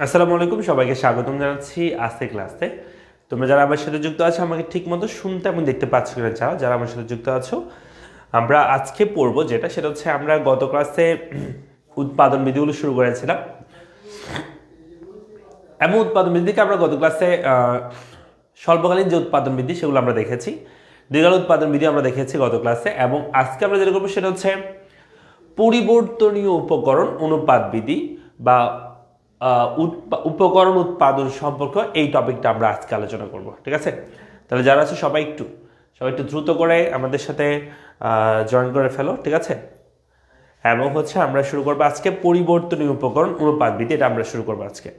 আসসালামু আলাইকুম, সবাইকে স্বাগতম জানাচ্ছি আজকে ক্লাসে। তোমরা যারা আমার সাথে যুক্ত আছো আমাকে ঠিক মতো শুনতে এবং দেখতে পাচ্ছ কিনা চাও, যারা আমার সাথে যুক্ত আছো আমরা আজকে পড়বো সেটা হচ্ছে আমরা গত ক্লাসে উৎপাদন বিধিগুলো শুরু করেছিলাম এবং উৎপাদন বিধিকে আমরা গত ক্লাসে স্বল্পকালীন যে উৎপাদন বিধি সেগুলো আমরা দেখেছি, দীর্ঘকালীন উৎপাদন বিধি আমরা দেখেছি গত ক্লাসে। এবং আজকে আমরা যেটা করবো সেটা হচ্ছে পরিবর্তনীয় উপকরণ অনুপাত বিধি বা উপকরণ উৎপাদন সম্পর্ক, এই টপিকটা আমরা আজকে আলোচনা করব। ঠিক আছে, তাহলে যারা আছে সবাই একটু দ্রুত করে আমাদের সাথে জয়েন করে ফেলো। ঠিক আছে, এবং হচ্ছে আমরা শুরু করবো আজকে পরিবর্তনীয় উপকরণ অনুপাত বিধি, এটা আমরা শুরু করবো আজকে।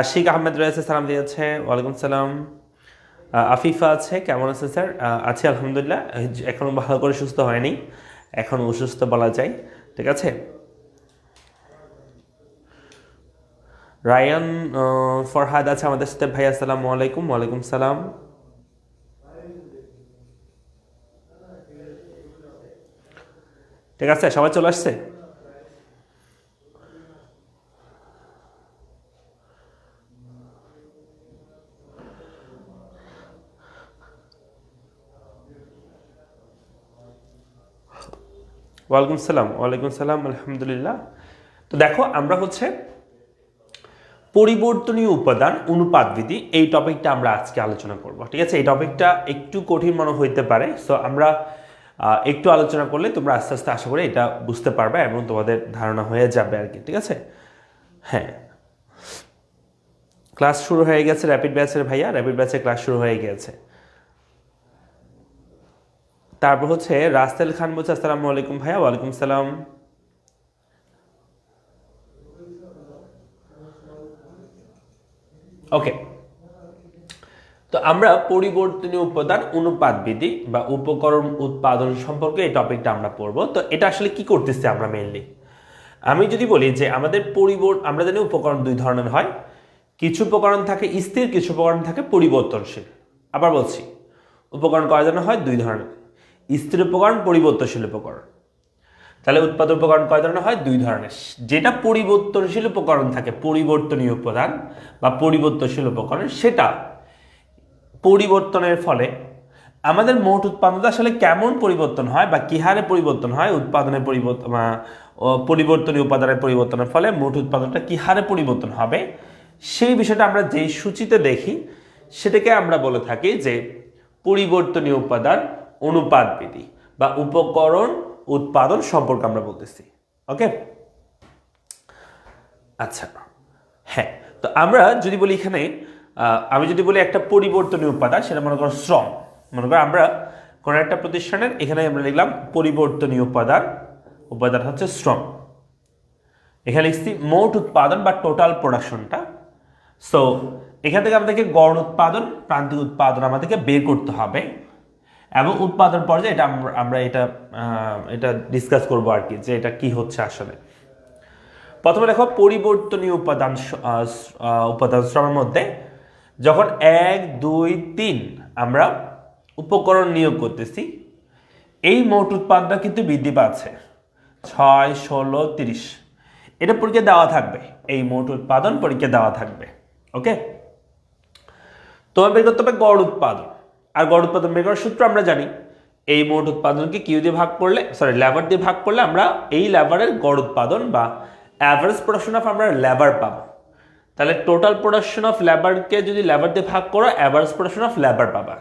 আশিক আহমেদ রয়েছে, সালাম দিয়েছে। ওয়ালাইকুম সালাম। আফিফা আছে, কেমন আছেন স্যার? আছি আলহামদুলিল্লাহ, এখনো ভালো করে সুস্থ হয়নি, এখন অসুস্থ বলা যায়। ঠিক আছে, রায়ান ফরহাদ আছে আমাদের সাথে। ভাই আসসালামু আলাইকুম। ওয়ালাইকুম সালাম। ঠিক আছে, সবাই চলে আসছে। ওয়ালাইকুম সালাম। ওয়ালাইকুম সালাম, আলহামদুলিল্লাহ। তো দেখো, আমরা হচ্ছে পরিবর্তনীয় উপাদান অনুপাত বিধি, এই টপিকটা আমরা আজকে আলোচনা করব। ঠিক আছে, এই টপিকটা একটু কঠিন মনে হইতে পারে, সো আমরা একটু আলোচনা করলে তোমরা আস্তে আস্তে আশা করি এটা বুঝতে পারবে এবং তোমাদের ধারণা হয়ে যাবে আর কি। ঠিক আছে, হ্যাঁ, ক্লাস শুরু হয়ে গেছে র্যাপিড ব্যাচের ভাইয়া, র্যাপিড ব্যাচের ক্লাস শুরু হয়ে গেছে। তারপর হচ্ছে রাসেল খান বলছে আসসালামু আলাইকুম ভাইয়া। ওয়ালাইকুম সালাম। ওকে, তো আমরা পরিবর্তনীয় উপাদান অনুপাত বিধি বা উপকরণ উৎপাদন সম্পর্কে এই টপিকটা আমরা পড়বো। তো এটা আসলে কি করতেছি আমরা মেইনলি, আমি যদি বলি যে আমাদের আমরা জানি উপকরণ দুই ধরনের হয়, কিছু উপকরণ থাকে স্থির, কিছু উপকরণ থাকে পরিবর্তনশীল। আবার বলছি, উপকরণ কয় ধরনের হয়? দুই ধরনের, স্থির উপকরণ, পরিবর্তনশীল উপকরণ। তাহলে উৎপাদন উপকরণ কয় ধরনের হয়? দুই ধরনের। যেটা পরিবর্তনশীল উপকরণ থাকে, পরিবর্তনীয় উপাদান বা পরিবর্তনশীল উপকরণ, সেটা পরিবর্তনের ফলে আমাদের মোট উৎপাদনটা আসলে কেমন পরিবর্তন হয় বা কি হারে পরিবর্তন হয়, উৎপাদনের পরিবর্তনীয় উপাদানের পরিবর্তনের ফলে মোট উৎপাদনটা কি হারে পরিবর্তন হবে, সেই বিষয়টা আমরা যেই সূচিতে দেখি সেটাকে আমরা বলে থাকি যে পরিবর্তনীয় উপাদান অনুপাত বিধি বা উপকরণ উৎপাদন সম্পর্কে আমরা বলতেছি। ওকে, আচ্ছা, হ্যাঁ। তো আমরা যদি বলি এখানে, আমি যদি বলি একটা পরিবর্তনীয় উপাদান, সেটা মনে করো শ্রম। মনে করো আমরা কোনো একটা প্রতিষ্ঠানের, এখানে আমরা লিখলাম পরিবর্তনীয় উপাদান হচ্ছে শ্রম। এখানে লিখছি মোট উৎপাদন বা টোটাল প্রোডাকশনটা। সো এখান থেকে আমাদেরকে গড় উৎপাদন, প্রান্তিক উৎপাদন আমাদেরকে বের করতে হবে এবং উৎপাদন পর্যায়ে এটা আমরা এটা ডিসকাস করবো আর কি, যে এটা কি হচ্ছে আসলে। প্রথমে দেখো, পরিবর্তনীয় উপাদান শ্রমের মধ্যে যখন 1, 2, 3 আমরা উপকরণ নিয়োগ করতেছি, এই মোট উৎপাদনটা কিন্তু বৃদ্ধি পাচ্ছে 6, 16, 30। এটা পরীক্ষা দেওয়া থাকবে, এই মোট উৎপাদন পরীক্ষা দেওয়া থাকবে। ওকে, তোমার বের করতে হবে গড় উৎপাদন, আর গড় উৎপাদন বের করার সূত্র আমরা জানি, এই মোট উৎপাদনকে কিউ দিয়ে ভাগ করলে, লেবার দিয়ে ভাগ করলে আমরা এই লেবারের গড় উৎপাদন বা অ্যাভারেজ প্রোডাকশন অফ আমরা লেবার পাবো। তাহলে টোটাল প্রোডাকশন অফ লেবারকে যদি লেবার দিয়ে ভাগ করো, অ্যাভারেজ প্রোডাকশন অফ লেবার পাবা।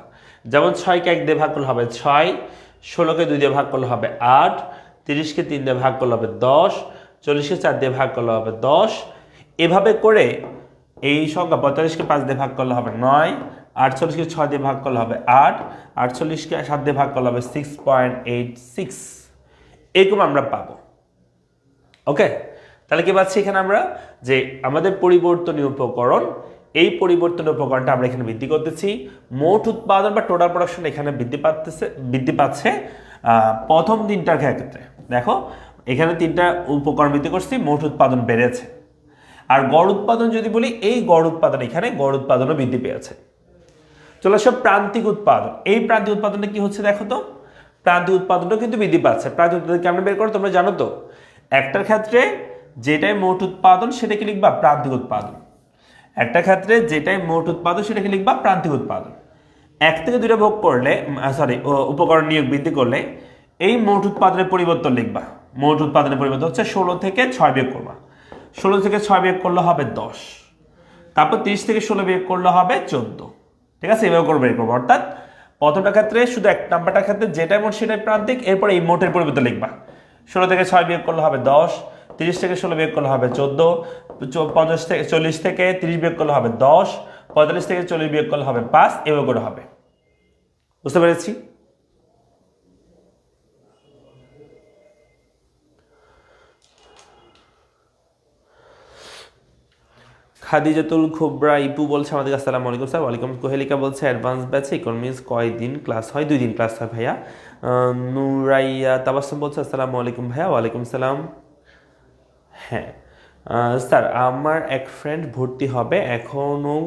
যেমন 6কে 1 দিয়ে ভাগ করলে হবে 6, 16কে 2 দিয়ে ভাগ করলে হবে 8, 30কে 3 দিয়ে ভাগ করলে হবে 10, 40কে 4 দিয়ে ভাগ করলে হবে 10। এভাবে করে এই সংখ্যা 45কে 5 দিয়ে ভাগ করলে হবে 9, 48কে 6 দিয়ে ভাগ করলে হবে 8, 48কে 7 দিয়ে ভাগ করলে হবে 6.86। এরকম আমরা পাবো। ওকে, তাহলে কি পাচ্ছি এখানে আমরা, যে আমাদের পরিবর্তনীয় উপকরণ, এই পরিবর্তনীয় উপকরণটা আমরা এখানে বৃদ্ধি করতেছি। মোট উৎপাদন বা টোটাল প্রোডাকশন এখানে বৃদ্ধি পাচ্ছে প্রথম দিনটার ক্ষেত্রে। দেখো, এখানে 3টা উপকরণ বৃদ্ধি করছি, মোট উৎপাদন বেড়েছে। আর গড় উৎপাদন যদি বলি, এই গড় উৎপাদন, এখানে গড় উৎপাদনও বৃদ্ধি পেয়েছে। চলে আসো প্রান্তিক উৎপাদন। এই প্রান্তিক উৎপাদনটা কি হচ্ছে দেখো তো, প্রান্তিক উৎপাদনটা কিন্তু বৃদ্ধি পাচ্ছে। প্রান্তিক উৎপাদন কেমন বের করো তোমরা জানো তো, একটার ক্ষেত্রে যেটাই মোট উৎপাদন সেটাকে লিখবা প্রান্তিক উৎপাদন, একটা ক্ষেত্রে যেটাই মোট উৎপাদন সেটাকে লিখবা প্রান্তিক উৎপাদন। এক থেকে দুইটা ভোগ করলে উপকরণ নিয়োগ বৃদ্ধি করলে এই মোট উৎপাদনের পরিবর্তন লিখবা। মোট উৎপাদনের পরিবর্তন হচ্ছে 16 থেকে 6 বিয়োগ করবা। 16 থেকে 6 বিয়োগ করলে হবে 10, তারপর 30 থেকে 16 বিয়োগ করলে হবে 14। ঠিক আছে, এভাবে করে বের করবো। অর্থাৎ প্রথমটা ক্ষেত্রে শুধু এক নাম্বারটার ক্ষেত্রে যেটাই মোট সেটাই প্রান্তিক, এরপর এই মোটের পরিবর্তন লিখবা। 16 থেকে 6 বিয়োগ করলে হবে 10, 30 থেকে 16 বিয়োগ করলে হবে 14, 40 থেকে 30 বিয়োগ করলে হবে 10, 45 থেকে 40 বিয়োগ করলে হবে 5, এভাবে করে হবে। বুঝতে পেরেছি? খাদিজাতুল খুবরা ইপু বলছে আমাদের আসসালামু আলাইকুম স্যার। ওয়ালাইকুম। কোহেলিকা বলছে অ্যাডভান্স ব্যাচে ইকোনমিক্স কয়দিন ক্লাস হয়? 2 দিন ক্লাস হয় ভাইয়া। নুরাইয়া তাবাসসুম বলছে আসসালামু আলাইকুম ভাইয়া। ওয়ালাইকুম সালাম। হ্যাঁ স্যার, আমার এক ফ্রেন্ড ভর্তি হবে, এখনও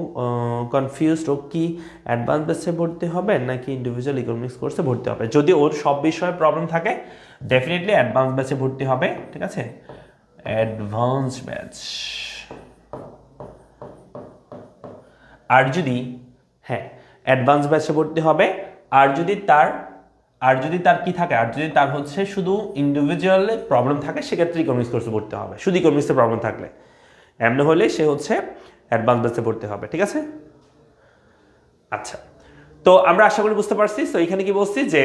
কনফিউজড, ও কি অ্যাডভান্স ব্যাচে ভর্তি হবে নাকি ইন্ডিভিজুয়াল ইকোনমিক্স কোর্সে ভর্তি হবে? যদি ওর সব বিষয়ে প্রবলেম থাকে ডেফিনেটলি অ্যাডভান্স ব্যাচে ভর্তি হবে। ঠিক আছে, অ্যাডভান্স ব্যাচ। আর যদি অ্যাডভান্স ব্যাচে ভর্তি হবে, আর যদি তার কি থাকে, আর যদি তার হচ্ছে শুধু ইন্ডিভিজুয়াল প্রবলেম থাকে সেক্ষেত্রে ইকোনমিক্স কোর্সে ভর্তি হবে, শুধু ইকোনমিক্সে প্রবলেম থাকলে। এমনি হলে সে হচ্ছে অ্যাডভান্স ব্যাচে ভর্তি হবে। ঠিক আছে, আচ্ছা, তো আমরা আশা করি বুঝতে পারছি। তো এখানে কি বলছি যে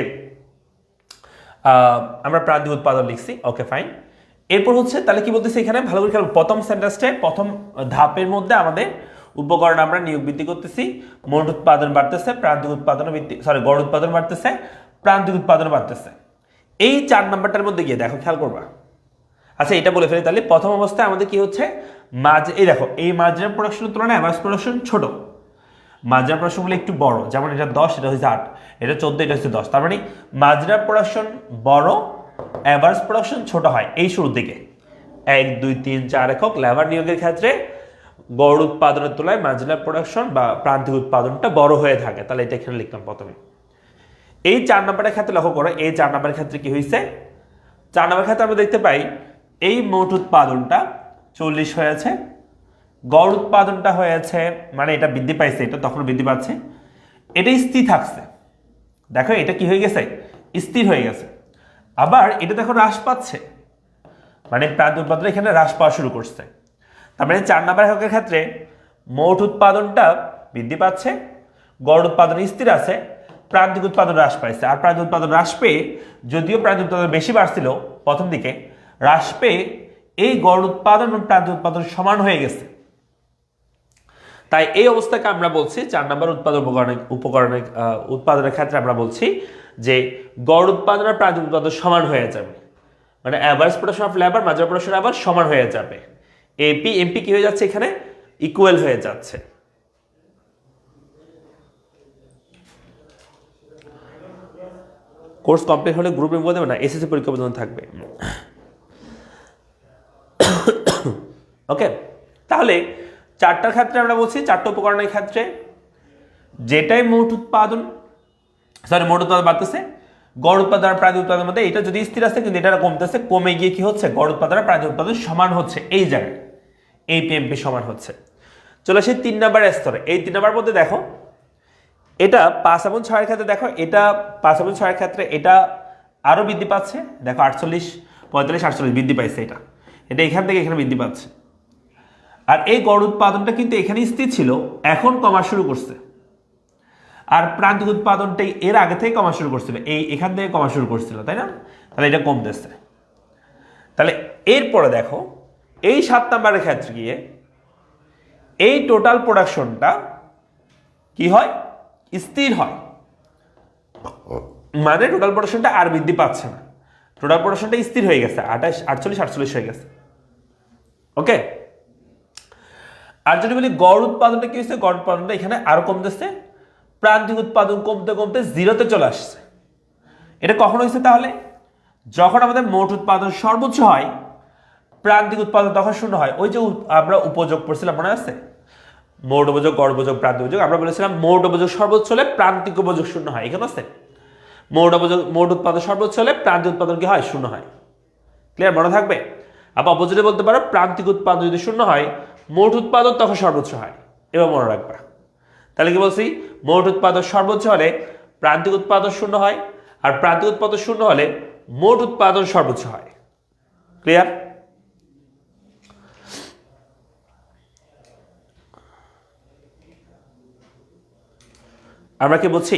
আমরা প্রান্তিক উৎপাদন লিখছি, ওকে ফাইন। এরপর হচ্ছে তাহলে কি বলতেছি এখানে, ভালো করে খেয়াল, প্রথম সেন্টেন্সে প্রথম ধাপের মধ্যে আমাদের উপকরণ আমরা নিয়োগ বৃদ্ধি করতেছি, মোট উৎপাদন বাড়তেছে, প্রান্তিক উৎপাদন গড় উৎপাদন বাড়তেছে, প্রান্তিক উৎপাদন বাড়তেছে। এই 4 নাম্বারটার মধ্যে গিয়ে দেখো, খেয়াল করবা। আচ্ছা, এটা বলে ফেলি তাহলে। প্রথম অবস্থায় আমাদের কি হচ্ছে, এই দেখো, এই মার্জিনাল প্রোডাকশনের তুলনায় অ্যাভারেজ প্রোডাকশন ছোট, মার্জিনাল প্রোডাকশনগুলো একটু বড়, যেমন এটা 10, এটা হচ্ছে 8, এটা 14, এটা হচ্ছে 10। তার মানে মার্জিনাল প্রোডাকশন বড়, অ্যাভারেজ প্রোডাকশন ছোট হয় এই শুরুর দিকে। 1, 2, 3, 4 একক লেবার নিয়োগের ক্ষেত্রে গড় উৎপাদনের তুলনায় মার্জিনাল প্রোডাকশন বা প্রান্তিক উৎপাদনটা বড় হয়ে থাকে। তাহলে এটা এখানে লিখলাম প্রথমে। এই 4 নাম্বারের ক্ষেত্রে লক্ষ্য করো, এই 4 নাম্বারের ক্ষেত্রে কি হয়েছে, 4 নাম্বারের ক্ষেত্রে আমরা দেখতে পাই এই মোট উৎপাদনটা 40 হয়েছে, গড় উৎপাদনটা হয়েছে, মানে এটা বৃদ্ধি পাইছে, এটা তখন বৃদ্ধি পাচ্ছে, এটা স্থির থাকছে। দেখো এটা কি হয়ে গেছে, স্থির হয়ে গেছে। আবার এটা দেখো হ্রাস পাচ্ছে, মানে প্রান্তিক উৎপাদন এখানে হ্রাস পাওয়া শুরু করছে। তার মানে 4 নাম্বার এককের ক্ষেত্রে মোট উৎপাদনটা বৃদ্ধি পাচ্ছে, গড় উৎপাদন স্থির আছে, প্রান্তিক উৎপাদন হ্রাস পাইছে। আর প্রান্তিক উৎপাদন হ্রাস পেয়ে, যদিও প্রান্তিক উৎপাদন বেশি বাড়ছিল প্রথম দিকে, হ্রাস পেয়ে এই গড় উৎপাদন এবং প্রান্তিক উৎপাদন সমান হয়ে গেছে। তাই এই অবস্থাকে আমরা বলছি 4 নাম্বার উৎপাদনের ক্ষেত্রে আমরা বলছি যে গড় উৎপাদন আর প্রান্তিক উৎপাদন সমান হয়ে যাবে, মানে average production of labour marginal production আবার সমান হয়ে যাবে। এপি এমপি কি হয়ে যাচ্ছে, এখানে ইকুয়াল হয়ে যাচ্ছে। কোর্স কমপ্লিট হলে গ্রুপ নিবন্ধন দেবে না, এসএসসি পরীক্ষা পর্যন্ত থাকবে। ওকে, তাহলে 4টার ক্ষেত্রে আমরা বলছি, 4টা উপকরণের ক্ষেত্রে যেটাই মোট উৎপাদন বাড়তেছে, গড় উৎপাদন আর প্রান্তিক উৎপাদনের মধ্যে এটা যদি স্থির আছে, কিন্তু এটা কমতেছে, কমে গিয়ে কি হচ্ছে, গড় উৎপাদন আর প্রান্তিক উৎপাদন সমান হচ্ছে এই জায়গায়, এই পিএমপি সমান হচ্ছে। চলে আসি 3 নাম্বার স্তরে। এই 3 নাম্বার মধ্যে দেখো, এটা 5 এবং 6 এর ক্ষেত্রে দেখো, এটা 5 এবং 6 এর ক্ষেত্রে এটা আরো বৃদ্ধি পাচ্ছে। দেখো 48, 45, 48 বৃদ্ধি পাইছে, এটা এখান থেকে এখানে বৃদ্ধি পাচ্ছে। আর এই গড় উৎপাদনটা কিন্তু এখানে স্থির ছিল, এখন কমা শুরু করছে। আর প্রান্তিক উৎপাদনটা এর আগে থেকে কমা শুরু করছিল, এখান থেকে কমা শুরু করছিল, তাই না? তাহলে এটা কমতেছে। তাহলে এরপরে দেখো, এই 7 নাম্বারের ক্ষেত্রে গিয়ে এই টোটাল প্রোডাকশনটা কি হয়, স্থির হয়, মানে টোটাল প্রোডাকশনটা আর বৃদ্ধি পাচ্ছে না, টোটাল প্রোডাকশনটা স্থির হয়ে গেছে, 28, 48, 48 হয়ে গেছে। ওকে, আর যদি বলি গড় উৎপাদনটা কি হচ্ছে, গড় উৎপাদনটা এখানে আরো কমতেছে, প্রান্তিক উৎপাদন কমতে কমতে 0-তে চলে আসছে। এটা কখন হয়েছে তাহলে, যখন আমাদের মোট উৎপাদন সর্বোচ্চ হয়, প্রান্তিক উৎপাদন তখন 0 হয়। ওই যে আমরা উপযোগ পড়ছিলাম, মনে আছে, মোট উপযোগ, গড় উপযোগ, প্রান্তিক উপযোগ। আমরা বলেছিলাম মোট উপযোগ সর্বোচ্চ হলে প্রান্তিক উপযোগ শূন্য হয়, এখানে আছে মোট উৎপাদন সর্বোচ্চ হলে প্রান্তিক উৎপাদন কি হয়? শূন্য হয়। ক্লিয়ার? মনে থাকবে। আবার অপোজিটে বলতে পারো প্রান্তিক উৎপাদন যদি শূন্য হয়, মোট উৎপাদন তখন সর্বোচ্চ হয়। এবার মনে রাখবা। তাহলে কি বলছি? মোট উৎপাদন সর্বোচ্চ হলে প্রান্তিক উৎপাদন শূন্য হয়, আর প্রান্তিক উৎপাদন শূন্য হলে মোট উৎপাদন সর্বোচ্চ হয়। ক্লিয়ার? আমরা কি বলছি?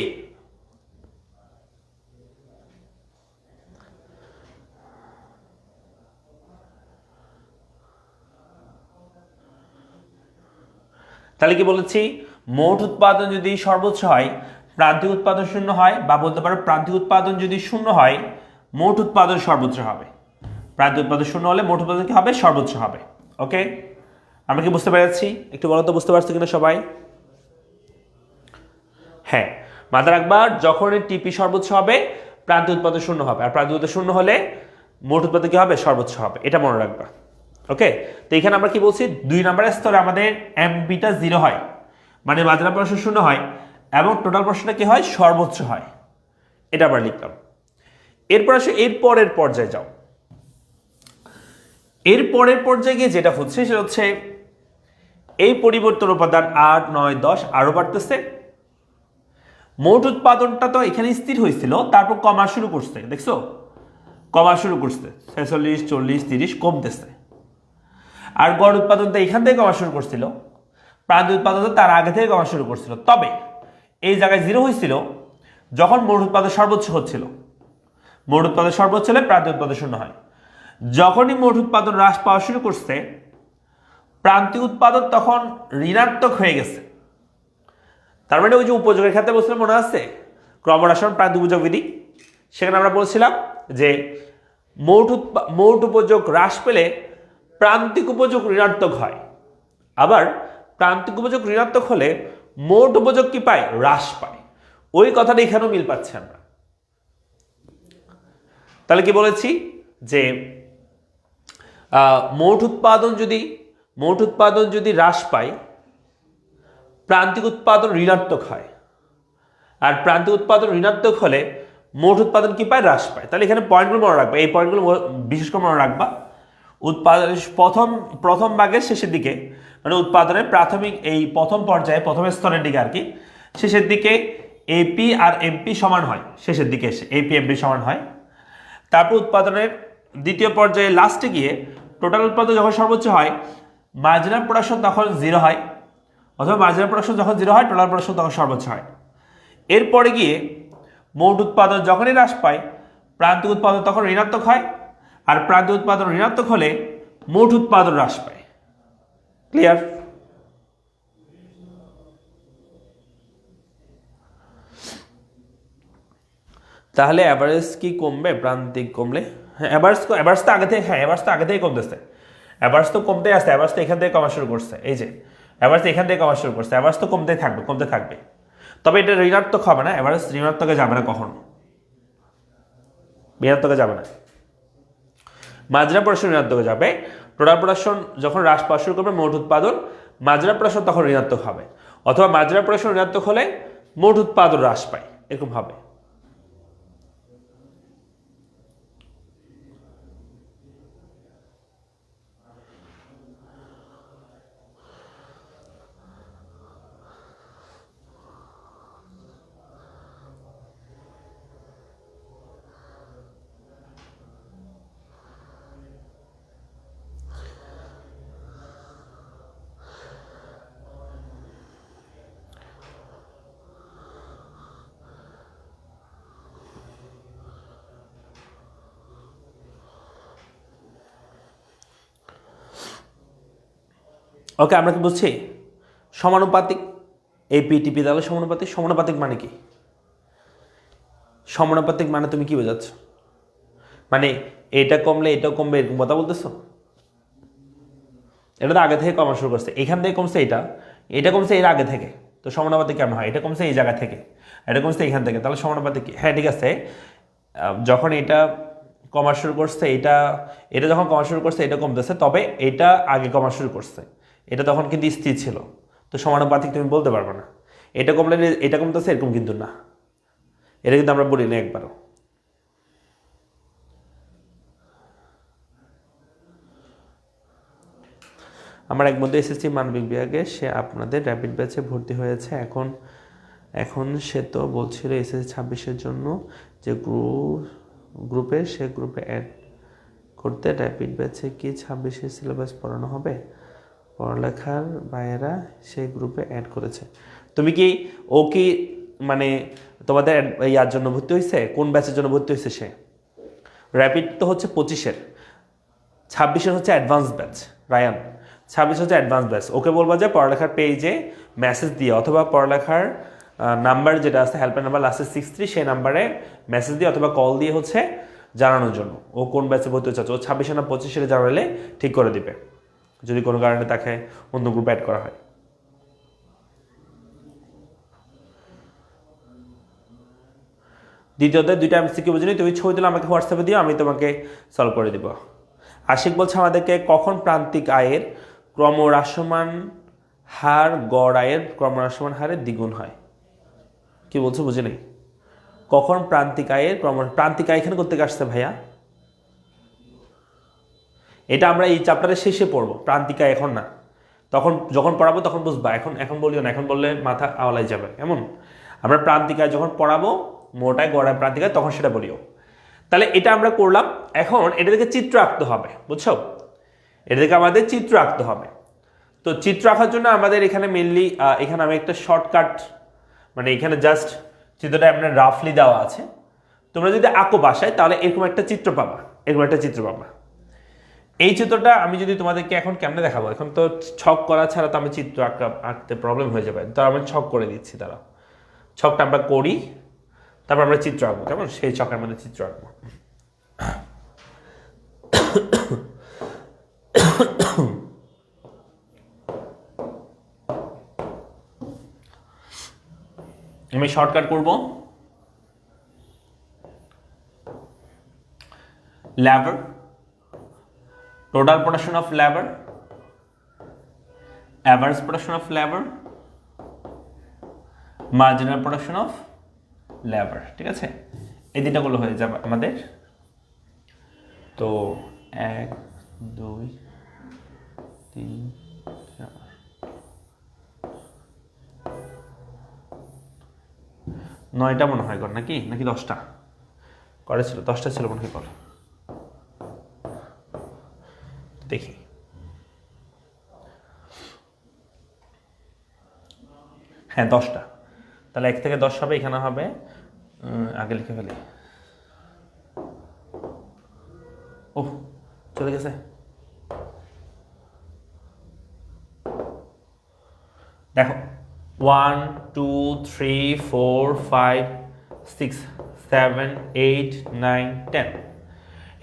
তাহলে কি বলেছি? মোট উৎপাদন যদি সর্বোচ্চ হয়, প্রান্তিক উৎপাদন শূন্য হয়, বা বলতে পারো প্রান্তিক উৎপাদন যদি শূন্য হয়, মোট উৎপাদন সর্বোচ্চ হবে। প্রান্তিক উৎপাদন শূন্য হলে মোট উৎপাদন কি হবে? সর্বোচ্চ হবে। ওকে, আমরা কি বুঝতে পেরেছি? একটু বলো তো বুঝতে পারছি কিনা সবাই? হ্যাঁ, মাথায় রাখবা যখন টিপি সর্বোচ্চ হবে প্রান্তিক উৎপাদন শূন্য হবে, আর প্রান্তিক উৎপাদন শূন্য হলে মোট উৎপাদন কি হবে? সর্বোচ্চ হবে। এটা মনে রাখবা। ওকে, তো এখানে আমরা কি বলছি? 2 নম্বরের স্তরে আমাদের এমপিটা 0 হয়, মানে মাঝারা প্রশ্ন শূন্য হয়, এবং টোটাল প্রশ্নটা কি হয়? সর্বোচ্চ হয়। এটা আমরা লিখলাম। এরপর আসো এর পরের পর্যায়ে যাও। এর পরের পর্যায়ে গিয়ে যেটা হচ্ছে সেটা হচ্ছে এই পরিবর্তন উপাদান 8, 9, 10 আরো বাড়তেছে। মোট উৎপাদনটা তো এখানে স্থির হয়েছিল, তারপর কমা শুরু করছে, দেখছো? কমা শুরু করছে, 46, 40, 30 কমতেছে। আর গড় উৎপাদন তো এখান থেকে কমা শুরু করছিল, প্রান্তিক উৎপাদন তার আগে থেকে কমা শুরু করছিল। তবে এই জায়গায় 0 হয়েছিল যখন মোট উৎপাদন সর্বোচ্চ হচ্ছিল। মোট উৎপাদন সর্বোচ্চ হলে প্রান্তিক উৎপাদন শূন্য হয়। যখনই মোট উৎপাদন হ্রাস পাওয়া শুরু করছে, প্রান্তিক উৎপাদন তখন ঋণাত্মক হয়ে গেছে। তার মানে ওই যে উপযোগের ক্ষেত্রে বলছিলাম, মনে আছে? ক্রমহ্রাসন প্রান্তিক উপযোগ বিধি, সেখানে আমরা বলছিলাম যে মোট উপযোগ হ্রাস পেলে প্রান্তিক উপযোগ ঋণাত্মক হয়, আবার প্রান্তিক উপযোগ ঋণাত্মক হলে মোট উপযোগ কি পায়? হ্রাস পায়। ওই কথাটা এখানেও মিল পাচ্ছি আমরা। তাহলে কি বলেছি? যে মোট উৎপাদন যদি হ্রাস পায়, প্রান্তিক উৎপাদন ঋণাত্মক হয়, আর প্রান্তিক উৎপাদন ঋণাত্মক হলে মোট উৎপাদন কি পায়? হ্রাস পায়। তাহলে এখানে পয়েন্টগুলো মনে রাখবা, এই পয়েন্টগুলো বিশেষ করে মনে রাখবা। উৎপাদনের প্রথম ভাগের শেষের দিকে, মানে উৎপাদনের প্রাথমিক এই প্রথম পর্যায়ে, প্রথম স্তরের দিকে আর কি, শেষের দিকে এপি আর এমপি সমান হয়। শেষের দিকে এসে এপি এমপি সমান হয়। তারপর উৎপাদনের দ্বিতীয় পর্যায়ে লাস্টে গিয়ে টোটাল উৎপাদন যখন সর্বোচ্চ হয়, মার্জিনাল প্রোডাকশন তখন 0 হয়, অথবা মার্জিনাল প্রোডাকশন যখন 0 হয়, টোটাল প্রোডাকশন তখন সর্বোচ্চ হয়। এরপরে গিয়ে মোট উৎপাদন যখনই হ্রাস পায়, প্রান্তিক উৎপাদন তখন ঋণাত্মক হয়, আর প্রান্তিক উৎপাদন ঋণাত্মক হলে মোট উৎপাদন হ্রাস পায়। ক্লিয়ার? তাহলে অ্যাভারেজ কি কমবে প্রান্তিক কমলে? হ্যাঁ, অ্যাভারেজ তো আগে থেকে, হ্যাঁ অ্যাভারেজ তো আগে থেকে কমতেছে। অ্যাভারেজ তো কমতে আসছে, অ্যাভারেজ তো এখান থেকে কমা শুরু করছে। এই যে অ্যাভারেজ এখান থেকে কমা শুরু করছে, অ্যাভারেজ তো কমতে থাকবে। তবে এটা ঋণাত্মক হবে না, অ্যাভারেজ ঋণাত্মকে যাবে না, কখনো ঋণাত্মকে যাবে না। মার্জিনাল প্রোডাকশন ঋণাত্মকে যাবে। টোটাল প্রোডাকশন যখন হ্রাস পাওয়া শুরু করবে মোট উৎপাদন, মার্জিনাল প্রোডাকশন তখন ঋণাত্মক হবে, অথবা মার্জিনাল প্রোডাকশন ঋণাত্মক হলে মোট উৎপাদন হ্রাস পায়, এরকম হবে। ওকে, আমরা কি বুঝছি? সমানুপাতিক এপিটিপি, তাহলে সমানুপাতিক মানে কি? সমানুপাতিক মানে তুমি কি বোঝাচ্ছ? মানে এটা কমলে এটাও কমবে, এরকম কথা বলতেছো? এটা তো আগে থেকে কমা শুরু করছে, এখান থেকে কমছে, এটা কমছে এর আগে থেকে, তো সমানুপাতিক কেমন হয়? এটা কমছে এই জায়গা থেকে, এটা কমছে এখান থেকে, তাহলে সমানুপাতিক। হ্যাঁ ঠিক আছে, যখন এটা কমা শুরু করছে, এটা যখন কমা শুরু করছে এটা কমতেছে, তবে এটা আগে কমা শুরু করছে, এটা তখন কিন্তু স্থির ছিল, তো সমানুপাতিক তুমি বলতে পারবে না। এটা কমলে এটা কমতেছে, এরকম কিন্তু না, এটা কিন্তু আমরা বলি না একবারও। আমার এক বন্ধু এসএসসি মানবিক বিভাগে, সে আপনাদের র্যাপিড ব্যাচে ভর্তি হয়েছে। এখন সে তো বলছিল এসএসসি 26-এর জন্য যে গ্রুপে, সে গ্রুপে অ্যাড করতে। র্যাপিড ব্যাচে কি 26-এর সিলেবাস পড়ানো হবে? পড়ালেখার বাইরা সেই গ্রুপে অ্যাড করেছে। তুমি কি, ও কি মানে তোমাদের ইয়ার জন্য ভর্তি হয়েছে? কোন ব্যাচের জন্য ভর্তি হয়েছে সে? র্যাপিড তো হচ্ছে 25-এর, 26-এর হচ্ছে অ্যাডভান্স ব্যাচ। রায়ান, 26 হচ্ছে অ্যাডভান্স ব্যাচ। ওকে বলবা যে পড়ালেখার পেজে মেসেজ দিয়ে, অথবা পড়ালেখার নাম্বার যেটা আছে, হেল্পলাইন নাম্বার লাস্টে 63, সেই নাম্বারে মেসেজ দিয়ে অথবা কল দিয়ে হচ্ছে জানানোর জন্য ও কোন ব্যাচে ভর্তি হচ্ছে। ও 26 না 25 জানালে ঠিক করে দিবে, যদি কোনো কারণে তাকে অন্য গ্রুপে অ্যাড করা হয়। দ্বিতীয়ত 2টা এমসিকিউ বুঝিনি, তুমি ছবি তুলে আমাকে হোয়াটসঅ্যাপে দিও, আমি তোমাকে সলভ করে দিব। আশিক বলছে আমাদেরকে কখন প্রান্তিক আয়ের ক্রমহ্রাসমান হার গড় আয়ের ক্রমহ্রাসমান হারে দ্বিগুণ হয়? কি বলছো বুঝি নাই। কখন প্রান্তিক আয়ের প্রান্তিক আয় এখানে করতে আসছে ভাইয়া? এটা আমরা এই চ্যাপ্টারের শেষে পড়বো, প্রান্তিক আয় এখন না, তখন যখন পড়াবো তখন বুঝবা। এখন বলিও না, এখন বললে মাথা আওলাই যাবে। এমন আমরা প্রান্তিক আয় যখন পড়াবো, মোটায় গড়ায় প্রান্তিক আয়, তখন সেটা বলিও। তাহলে এটা আমরা করলাম। এখন এটা থেকে চিত্র আঁকতে হবে, বুঝছো? এটা থেকে আমাদের চিত্র আঁকতে হবে। তো চিত্র আঁকার জন্য আমাদের এখানে মেনলি, এখানে আমি একটা শর্টকাট, মানে এখানে জাস্ট চিত্রটা আপনার রাফলি দেওয়া আছে। তোমরা যদি আঁকো বাসায়, তাহলে এরকম একটা চিত্র পাবা, এরকম একটা চিত্র পাবা। এই চিত্রটা আমি যদি তোমাদেরকে এখন কেমনে দেখাবো, এখন তো ছক করা ছাড়া তো আমি চিত্র আঁকতে প্রবলেম হয়ে যাবে। তো আমি ছক করে দিচ্ছি, তারা ছকটা আমরা করি, তারপর আমরা চিত্র আঁকবো। কেমন? সেই ছকের মধ্যে চিত্র আঁকবো। আমি শর্টকাট করব। labor, total production of labor, average production of labor, marginal production of labor, ঠিক আছে? এই তিনটা গুলো হয়ে যাবে আমাদের। তো 1 2 3 4, 9টা মনে হয় কর, নাকি 10টা করেছিল? 10টা ছিল মনে হয় কর, দেখি। হ্যাঁ 10টা। তাহলে 1 থেকে 10 হবে, এখানে হবে, আগে লিখে ফেলি। ওহ, চলে গেছে। দেখো 1 2 3 4 5 6 7 8 9 10,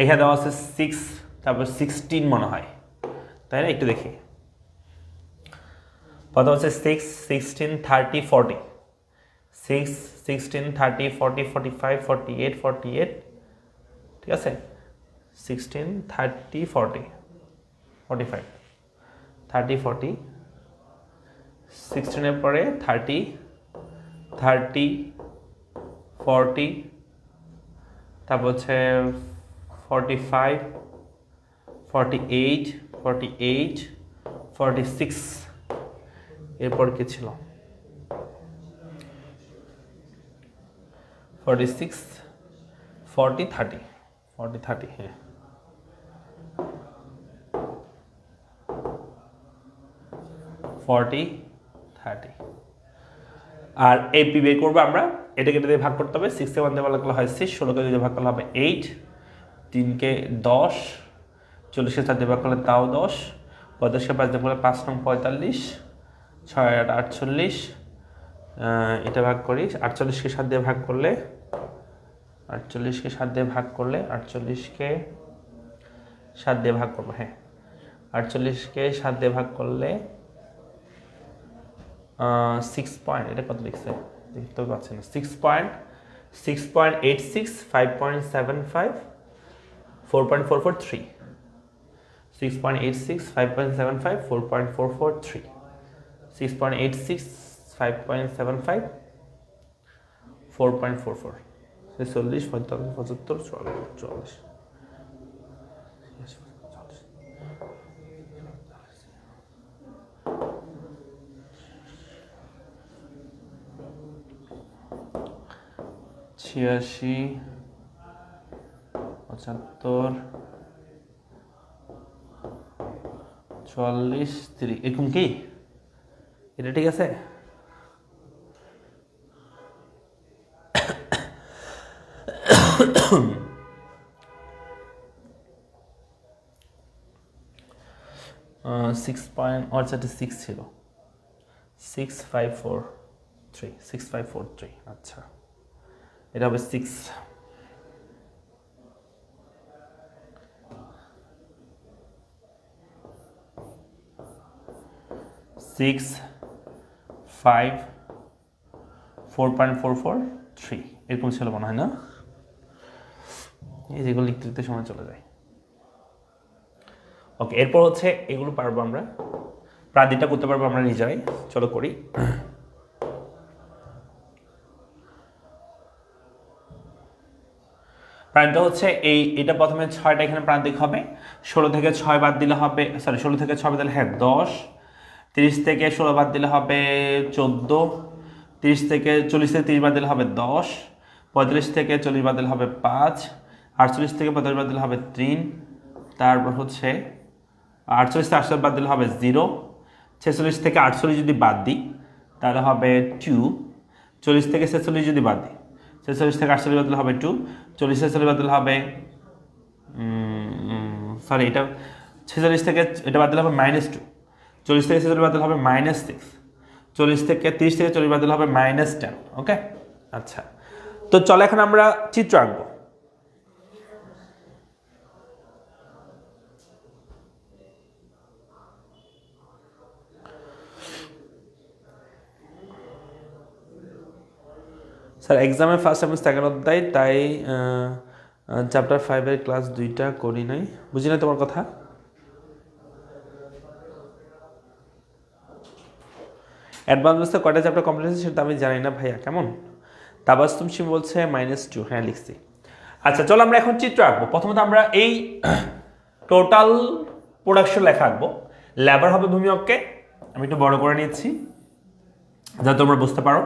এখানে দেওয়া আছে 6, তারপর 16 মনে হয়, তাই না? একটু দেখি। প্রথম হচ্ছে 6 16 30 40, 6 16 30 40 45 48 48, ঠিক আছে? 16 30 40 45 30 40, 16 এর পরে 30 30 40, তারপর হচ্ছে 45 48 48 46, এরপর কি ছিল? 46 40 30 40 30, হ্যাঁ 40 30। আর এপি বের করবো আমরা, এটাকে এটা দিয়ে ভাগ করতে হবে। 6 কে 1 দিয়ে ভাগ করলে হয় 6, 16কে যদি ভাগ করলে হবে 8, 3কে 10, 40কে 4 দিয়ে ভাগ করলে তাও 10, 35কে 5 দিয়ে করলে 5 নং 45, 6 8 48, এটা ভাগ করি। 48কে 7 দিয়ে ভাগ করলে, 48কে 7 দিয়ে ভাগ করলে, 48কে 7 দিয়ে ভাগ করবো, হ্যাঁ 48কে 7 দিয়ে ভাগ করলে 6 পয়েন্ট, এটা কত লিখছে দেখতে পাচ্ছি না, 6.86 5.75 4.443, 6.86 5.75 4.443, 6.86, 5.75, 4.44, 46, 45, 75, 44, 86, 75, 44, 30 এরকম কি? এটা ঠিক আছে? সিক্স পয়েন্ট আচ্ছা সিক্স ছিল 6543, 6543, আচ্ছা এটা হবে 6, 6, 5, 4.443 এরকম ছিল মনে হয় না? এই যেগুলো লিখতে লিখতে সময় চলে যায়। ওকে, এরপর হচ্ছে এগুলো পারবো আমরা, প্রাদিটা করতে পারবো আমরা নিজেরাই। চলো করি। প্রান্তিক হচ্ছে এটা প্রথমে 6টা এখানে প্রান্তিক হবে, 16 থেকে 6 বাদ দিলে হবে, সরি 16 থেকে 6 বাদ দিলে হ্যাঁ 10, 30 থেকে 16 বাদ দিলে হবে 14, 30 থেকে 40 থেকে 30 বাদ দিলে হবে 10, 45 থেকে 40 বাদ দিলে হবে 5, 48 থেকে 45 বাদ দিলে হবে 3, তারপর হচ্ছে 48 থেকে 48 বাদ দিলে হবে 0, 46 থেকে 48 যদি বাদ দিই তাহলে হবে 2, 40 থেকে 46 যদি বাদ দিই, 46 থেকে 48 বাদ দিলে হবে 2, 40 থেকে 46 বাদ দিলে হবে সরি এটা 46 থেকে এটা বাদ দিলে হবে -2, 40 থেকে 46 বাদ দিলে হবে -6, 40 থেকে 30 থেকে 40 বাদ দিলে হবে -10। ওকে, আচ্ছা তো চলো এখন আমরা চিত্র আঁকবো। স্যার এক্সামে ফার্স্ট সেমিস্টার সেকেন্ড অধ্যায়, তাই চ্যাপ্টার 5-এর ক্লাস 2টা করি নাই। বুঝি না তোমার কথা। অ্যাডভান্স বুঝতে কয়টা চ্যাপ্টার কমপ্লিট হয়েছে সেটা আমি জানি না ভাইয়া। কেমন তাবাস্তুম সিম বলছে -2, হ্যাঁ লিখছি। আচ্ছা চলো আমরা এখন চিত্র আঁকবো। প্রথমত আমরা এই টোটাল প্রোডাকশন লেখা আঁকবো। লেবার হবে ভূমি অক্ষে, আমি একটু বড় করে নিচ্ছি যাতে তোমরা বুঝতে পারো।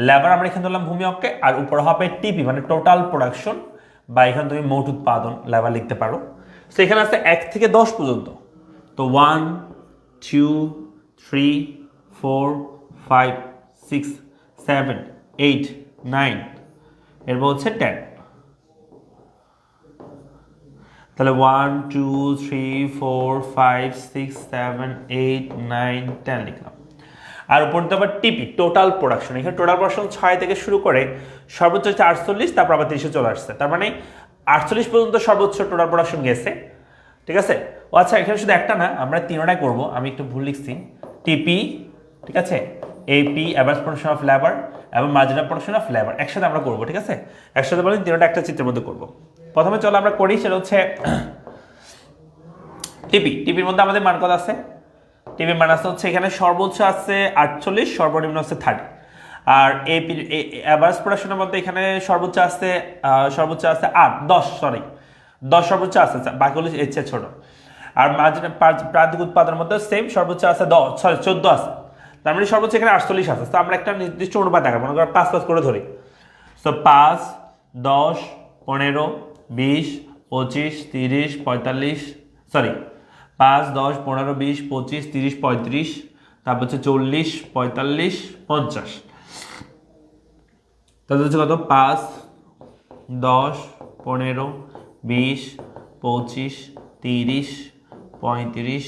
লেবার আমরা এখানে ধরলাম ভূমি অক্ষে, আর উপর হবে টিপি মানে টোটাল প্রোডাকশন, বা এখানে তুমি মোট উৎপাদন লেবার লিখতে পারো। তো এখানে আছে 1 থেকে 10 পর্যন্ত, তো 1, 2, 3, 4, 5, 6, 7, 8, 9, এরপর হচ্ছে 10। তাহলে 1, 2, 3, 4, 5, 6, 7, 8, 9, 10 লিখলাম। আর উপর দিয়ে আবার টিপি টোটাল প্রোডাকশন, এখানে টোটাল প্রোডাকশন 6 থেকে শুরু করে সর্বোচ্চ হচ্ছে 48, তারপর আবার 30-এ চলে আসছে, তার মানে 48 পর্যন্ত সর্বোচ্চ টোটাল প্রোডাকশন গেছে। ঠিক আছে, ও আচ্ছা এখানে শুধু একটা না, আমরা তিনটাই করব, আমি একটু ভুল লিখছি। টিপি, ঠিক আছে, AP average production of labour এবং মার্জিনাল প্রোডাকশন অফ লেবার একসাথে আমরা করব। ঠিক আছে, একসাথে বলে তিনটা একটা চিত্রের মধ্যে করব। প্রথমে চলো আমরা করি, সেটা হচ্ছে টিপির মধ্যে আমাদের মান কত আছে? টিপির মান আছে হচ্ছে এখানে সর্বোচ্চ আছে 48, সর্বনিম্ন আছে 30। আর এপি অ্যাভারেজ প্রোডাকশনের মধ্যে এখানে সর্বোচ্চ আছে 10 সর্বোচ্চ আছে, বাকিগুলো এর চেয়ে ছোট। আর প্রান্তিক উৎপাদনের মধ্যে সেম, সর্বোচ্চ আছে 14 আছে, তার মানে সর্বোচ্চ এখানে 48 আছে। তো আমরা একটা নির্দিষ্ট অনুপাত দেখাবো, মনে করো 5 করে ধরি। তো 5, 10, 15, 20, 25, 30, 45, সরি 5, 10, 15, 20, 25, 30, 35, তারপর হচ্ছে 40, 45, 50। তাহলে হচ্ছে কত? 5, 10, 15, 20, 25, 30, 35,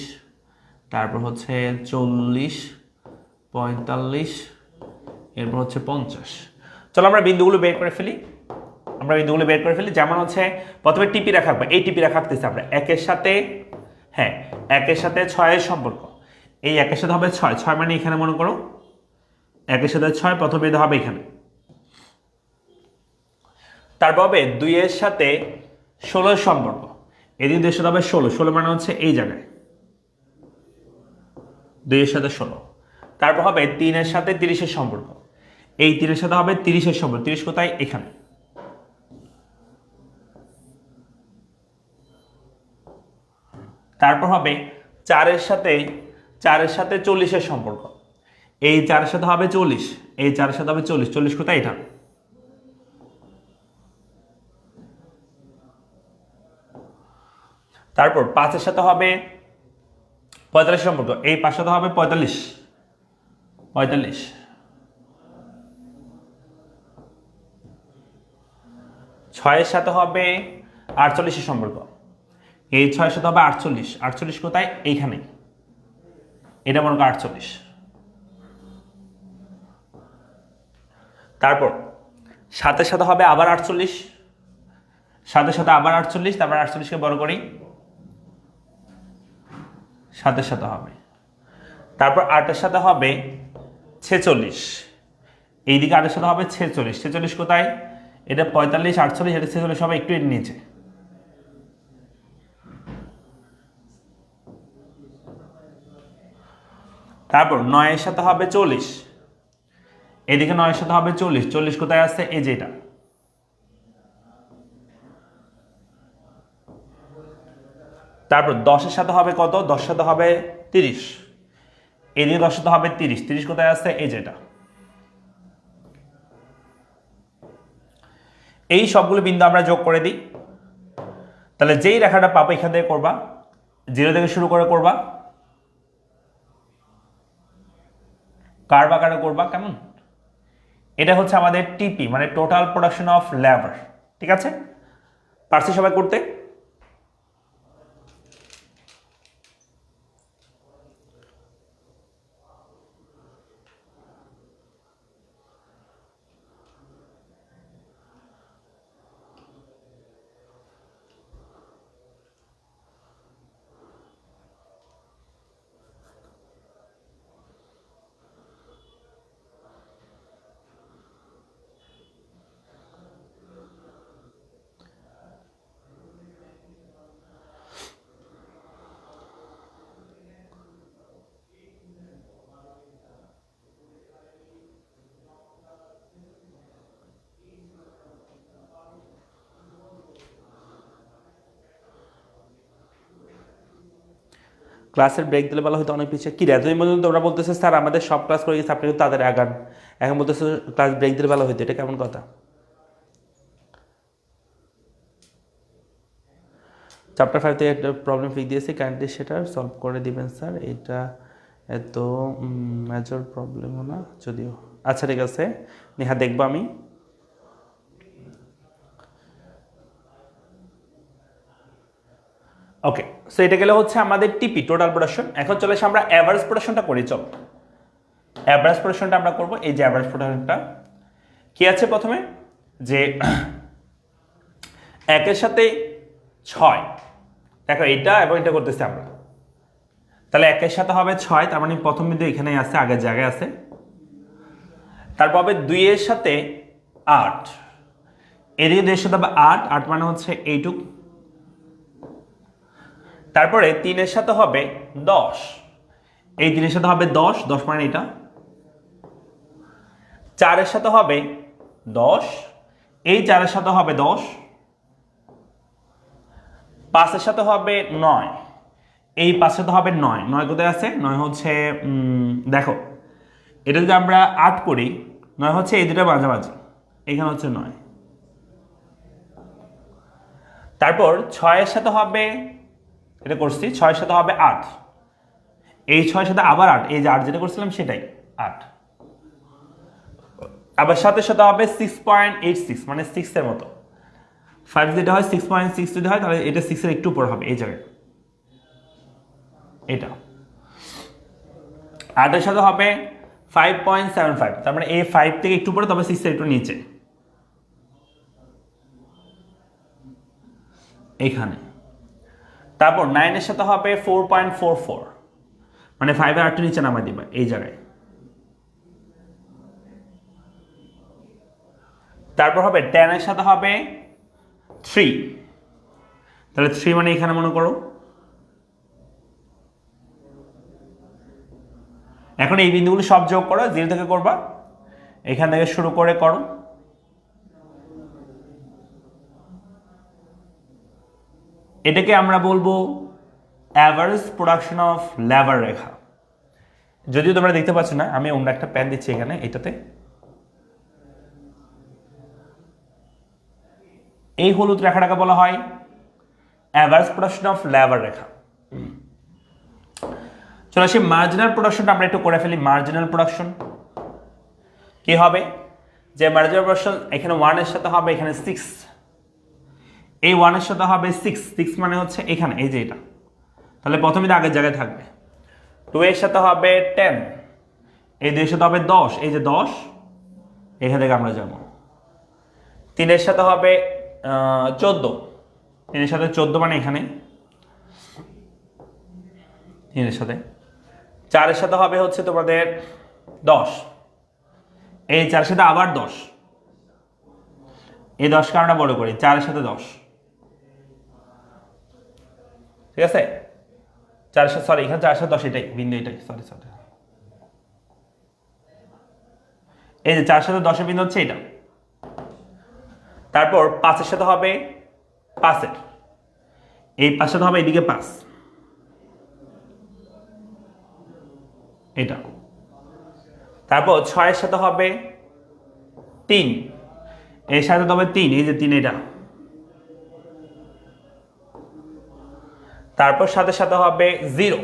তারপর হচ্ছে 40, 45, এরপর হচ্ছে 50। চলো আমরা বিন্দুগুলো বের করে ফেলি। যেমন হচ্ছে প্রথমে টিপি রেখা আঁকবো, এই টিপি রেখা আঁকতেছি আমরা একের সাথে, হ্যাঁ 1-এর সাথে 6-এর সম্পর্ক। এই 1-এর সাথে হবে 6 মানে এখানে মনে করো 1-এর সাথে 6 প্রথম বিন্দু হবে এখানে। তারপর হবে 2-এর সাথে 16-এর সম্পর্ক, এদিকে 2-এর সাথে হবে 16 মানে হচ্ছে এই জায়গায় 2-এর সাথে 16। তারপর হবে 3 এর সাথে 30-এর সম্পর্ক, এই 3-এর সাথে হবে 30-এর সম্পর্ক, 30 কোথায়? এখানে। তারপর হবে 4-এর সাথে 40-এর সম্পর্ক, এই 4-এর সাথে হবে 40, এই 4-এর সাথে হবে 40, 40 কোথায়? এটা। তারপর 5-এর সাথে হবে 45 সম্পর্ক, এই 5 সাথে হবে 45, 45। 6-এর সাথে হবে 48-এর সম্পর্ক, এই 6-এর সাথে হবে 48, 48 কোথায়? এইখানে, এটা মনে করো 48। তারপর 7-এর সাথে হবে আবার 48, 7-এর সাথে আবার 48, তারপর 48কে বড় করি, 7-এর সাথে হবে। তারপর 8-এর সাথে হবে 46, এইদিকে 8-এর সাথে হবে 46, 46 কোথায়? এটা 45, 48, এটা 46 হবে একটু এর নিচে। তারপর 9-এর সাথে হবে 40, এদিকে 9-এর সাথে হবে 40, 40 কোথায় আছে? এই যে এটা। তারপর 10-এর সাথে হবে কত? 10-এর সাথে হবে 30, এদিকে 10-এর সাথে হবে 30, 30 কোথায় আছে? এই যে এটা। এই সবগুলো বিন্দু আমরা যোগ করে দিই, তাহলে যেই রেখাটা পাবো এখান থেকে করবা, 0 থেকে শুরু করে করবা, কার্ভ আকারে করবা, কেমন? এটা হচ্ছে আমাদের টিপি, মানে টোটাল প্রোডাকশন অফ লেবার। ঠিক আছে, পারছি সবাই করতে? ক্লাসের ব্রেক দিলে বলা হয়তো অনেক পিছিয়ে, কি এতদিন পর্যন্ত তোমরা বলতেছে স্যার আমাদের সব ক্লাস করে গেছে, আপনি কিন্তু তাদের আগান, এখন বলতেছে ক্লাস ব্রেক দিলে ভালো হইতো, এটা কেমন কথা? চ্যাপ্টার 5 থেকে একটা প্রবলেম ফিক দিয়েছি, কাইন্ডলি সেটা সলভ করে দিবেন স্যার, এটা এত মেজর প্রবলেমও না যদিও। আচ্ছা ঠিক আছে, নেহা দেখবো আমি। ওকে, সো এটা গেলে হচ্ছে আমাদের টিপি, টোটাল প্রোডাকশন। এখন চলে এসে আমরা অ্যাভারেজ প্রোডাকশনটা করি, চলো অ্যাভারেজ প্রোডাকশনটা আমরা করবো। এই যে অ্যাভারেজ প্রোডাকশনটা কি আছে? প্রথমে যে 1-এর সাথে 6, দেখো এটা এবং এটা করতেছি আমরা, তাহলে 1-এর সাথে হবে 6, তার মানে প্রথম বিন্দু এখানেই আছে, আগের জায়গায় আছে। তারপর হবে 2-এর সাথে 8, এদিকে 2-এর সাথে হবে 8, 8 মানে হচ্ছে এইটুক। তারপরে 3-এর সাথে হবে 10, এই 3-এর সাথে হবে 10, 10 মানে এটা। 4-এর সাথে হবে 10, এই 4-এর সাথে হবে 10। 5-এর সাথে হবে 9, এই 5-এর সাথে হবে 9, 9 কোথায় আছে? 9 হচ্ছে দেখো, এটা যদি আমরা 8 করি, 9 হচ্ছে এই দুটো মাঝামাঝি, এখানে হচ্ছে 9। তারপর 6-এর সাথে হবে, এটা করছি, 6-এর সাথে হবে 8, এই 6-এর সাথে আবার 8, এই যে 8 যেটা করছিলাম সেটাই 8। আবার 7-এর সাথে হবে 6.86, মানে 6-এর মতো। 5 যেটা হয় 6.6 যদি হয়, তাহলে এটা 6-এর একটু উপর হবে, এই জায়গায় এটা। 8-এর সাথে হবে 5.75, তার মানে এই 5 থেকে একটু উপরে, তবে 6-এর একটু নিচে এইখানে। তারপর 9-এর সাথে হবে 4.44, মানে 5-এর একটু নিচে নামাই দিবে এই জায়গায়। তারপর হবে 10-এর সাথে হবে 3, তাহলে 3 মানে এখানে মনে করো এখন এই বিন্দুগুলো সব যোগ করো, 0 থেকে করবা, এখান থেকে শুরু করে করো। এটাকে আমরা বলবো অ্যাভারেজ প্রোডাকশন অফ লেবার রেখা। যদিও তোমরা দেখতে পাচ্ছ না, আমি অন্য একটা পেন দিচ্ছি এখানে, এটাতে। এই হলুদ রেখাটাকে বলা হয় অ্যাভারেজ প্রোডাকশন অফ লেবার রেখা। চলো সেই মার্জিনাল প্রোডাকশনটা আমরা একটু করে ফেলি। মার্জিনাল প্রোডাকশন কি হবে, যে মার্জিনাল প্রোডাকশন এখানে 1 এর সাথে হবে এখানে 6, এই 1 এর সাথে হবে 6 মানে হচ্ছে এখানে এই যে এটা, তাহলে প্রথমে তো আগের জায়গায় থাকবে। 2 এর সাথে হবে 10, এই 2 এর সাথে হবে 10, এই যে 10, এখান থেকে আমরা যাব। 3 এর সাথে হবে 14, 3 এর সাথে 14 মানে এখানে 3 এর সাথে। 4 এর সাথে হবে হচ্ছে তোমাদের 10, এই 4 এর সাথে আবার 10, এই 10কে আমরা বড় করি, 4 এর সাথে 10, ঠিক আছে। 4 এর সাথে, সরি এখানে 4 এর সাথে 10, এটাই বিন্দু, এটাই সরি। এই যে 4 এর সাথে 10 এর বিন্দু হচ্ছে এটা। তারপর 5 এর সাথে হবে 5 এর, এই 5 এর সাথে হবে এদিকে 5, এটা। তারপর 6 এর সাথে হবে 3, এর সাথে হবে 3, এই যে 3 এটা। তারপর 7 এর সাথে হবে 0,